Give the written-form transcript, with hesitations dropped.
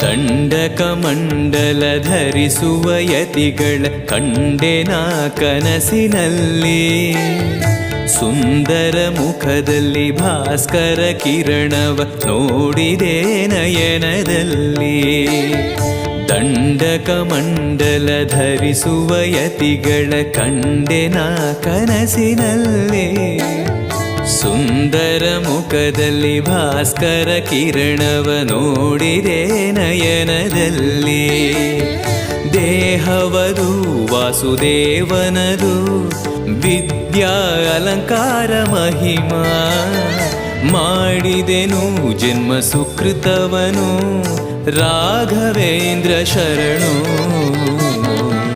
ದಂಡಕಮಂಡಲ ಧರಿಸುವ ಯತಿಗಳ ಕಂಡೆನ ಕನಸಿನಲ್ಲಿ. ಸುಂದರ ಮುಖದಲ್ಲಿ ಭಾಸ್ಕರ ಕಿರಣವ ನೋಡಿದೆ ನಯನದಲ್ಲಿ. ದಂಡಕಮಂಡಲ ಧರಿಸುವ ಯತಿಗಳ ಕಂಡೆನ ಕನಸಿನಲ್ಲಿ. ಸುಂದರ ಮುಖದಲ್ಲಿ ಭಾಸ್ಕರ ಕಿರಣವ ನೋಡಿದೆ ನಯನದಲ್ಲಿ. ದೇಹವದು ವಾಸುದೇವನದು ವಿದ್ಯಾ ಅಲಂಕಾರ ಮಹಿಮಾ. ಮಾಡಿದೆನು ಜನ್ಮ ಸುಕೃತವನು ರಾಘವೇಂದ್ರ ಶರಣು.